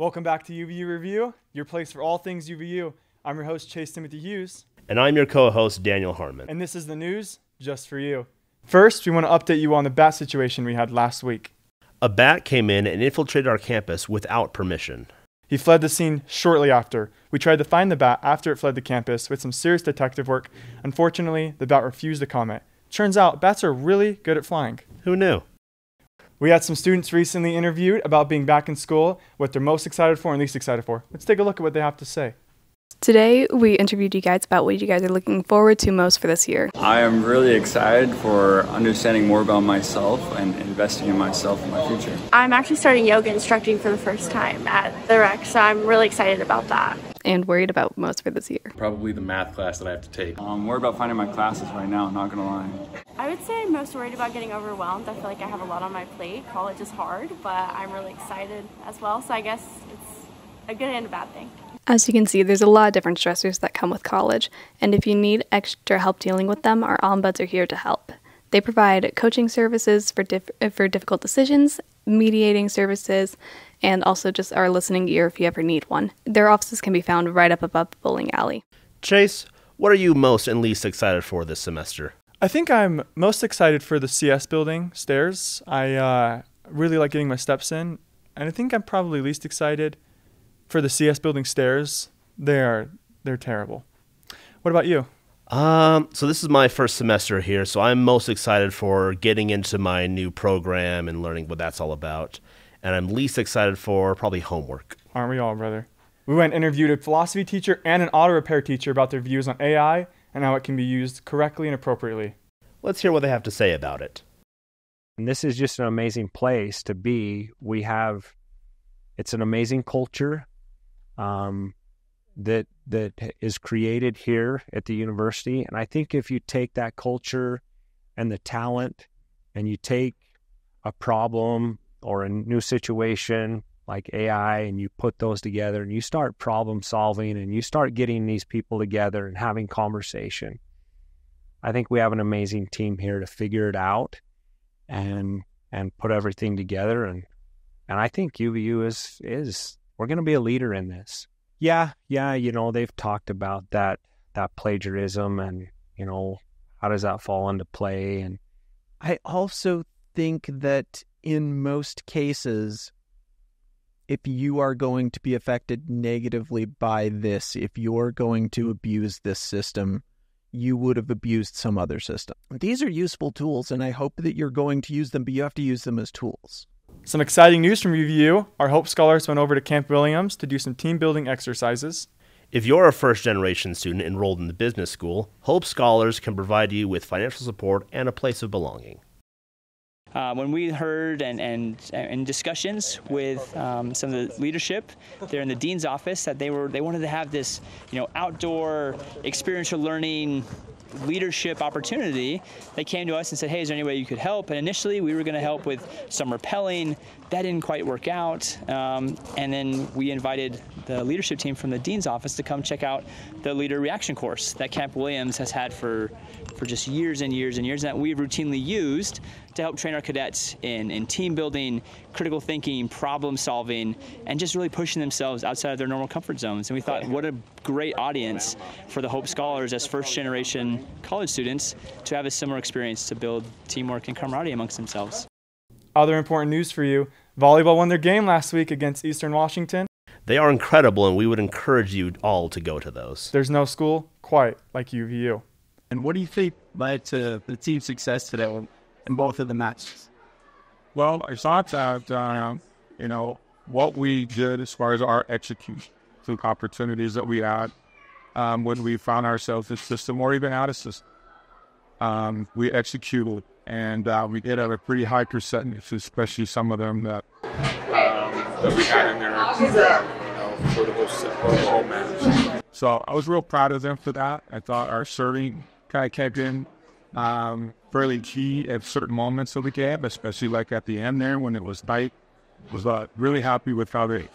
Welcome back to UVU Review, your place for all things UVU. I'm your host, Chase Timothy Hughes. And I'm your co-host, Daniel Harmon. And this is the news just for you. First, we want to update you on the bat situation we had last week. A bat came in and infiltrated our campus without permission. He fled the scene shortly after. We tried to find the bat after it fled the campus with some serious detective work. Unfortunately, the bat refused to comment. Turns out, bats are really good at flying. Who knew? We had some students recently interviewed about being back in school, what they're most excited for and least excited for. Let's take a look at what they have to say. Today, we interviewed you guys about what you guys are looking forward to most for this year. I am really excited for understanding more about myself and investing in myself and my future. I'm actually starting yoga instructing for the first time at the rec, so I'm really excited about that. And worried about most for this year. Probably the math class that I have to take. I'm worried about finding my classes right now, I'm not gonna lie. I would say I'm most worried about getting overwhelmed. I feel like I have a lot on my plate. College is hard, but I'm really excited as well, so I guess it's a good and a bad thing. As you can see, there's a lot of different stressors that come with college, and if you need extra help dealing with them, our ombuds are here to help. They provide coaching services for difficult decisions, mediating services, and also just our listening ear if you ever need one. Their offices can be found right up above the bowling alley. Chase, what are you most and least excited for this semester? I think I'm most excited for the CS building stairs. I really like getting my steps in, and I think I'm probably least excited for the CS building stairs. They're terrible. What about you? So this is my first semester here, so I'm most excited for getting into my new program and learning what that's all about. And I'm least excited for probably homework. Aren't we all, brother? We went and interviewed a philosophy teacher and an auto repair teacher about their views on AI and how it can be used correctly and appropriately. Let's hear what they have to say about it. And this is just an amazing place to be. It's an amazing culture that is created here at the university. And I think if you take that culture and the talent and you take a problem or a new situation like AI and you put those together and you start problem solving and you start getting these people together and having conversation, I think we have an amazing team here to figure it out and put everything together. And I think UVU is we're going to be a leader in this. Yeah, they've talked about that plagiarism and, how does that fall into play? And I also think that in most cases, if you are going to be affected negatively by this, if you're going to abuse this system, you would have abused some other system. These are useful tools, and I hope that you're going to use them, but you have to use them as tools. Some exciting news from UVU. Our Hope Scholars went over to Camp Williams to do some team building exercises. If you're a first-generation student enrolled in the business school, Hope Scholars can provide you with financial support and a place of belonging. When we heard and discussions with some of the leadership there in the dean's office that they wanted to have this, outdoor experiential learning leadership opportunity, they came to us and said, hey, is there any way you could help? And initially we were going to help with some rappelling. That didn't quite work out. And then we invited the leadership team from the dean's office to come check out the leader reaction course that Camp Williams has had for just years and years and years, and that we've routinely used to help train our cadets in team building, critical thinking, problem solving, and just really pushing themselves outside of their normal comfort zones. And we thought, what a great audience for the Hope Scholars as first-generation college students to have a similar experience to build teamwork and camaraderie amongst themselves. Other important news for you, volleyball won their game last week against Eastern Washington. They are incredible, and we would encourage you all to go to those. There's no school quite like UVU. And what do you think led to the team's success today in both of the matches? Well, I thought that, what we did as far as our execution, some opportunities that we had when we found ourselves in system or even out of system, we executed, and we did have a pretty high percentage, especially some of them that we had in there for the whole match. So I was real proud of them for that. I thought our serving kind of kept in fairly key at certain moments of the game, especially like at the end there when it was tight. Was really happy with how they.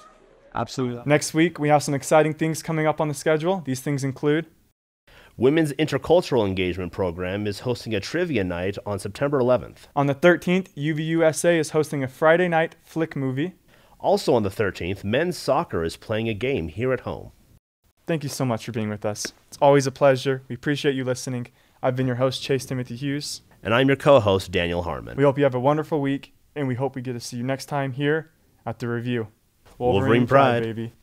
Absolutely. Next week, we have some exciting things coming up on the schedule. These things include Women's Intercultural Engagement Program is hosting a trivia night on September 11th. On the 13th, UVUSA is hosting a Friday night flick movie. Also on the 13th, men's soccer is playing a game here at home. Thank you so much for being with us. It's always a pleasure. We appreciate you listening. I've been your host, Chase Timothy Hughes. And I'm your co-host, Daniel Harmon. We hope you have a wonderful week, and we hope we get to see you next time here at The Review. Wolverine Pride, baby.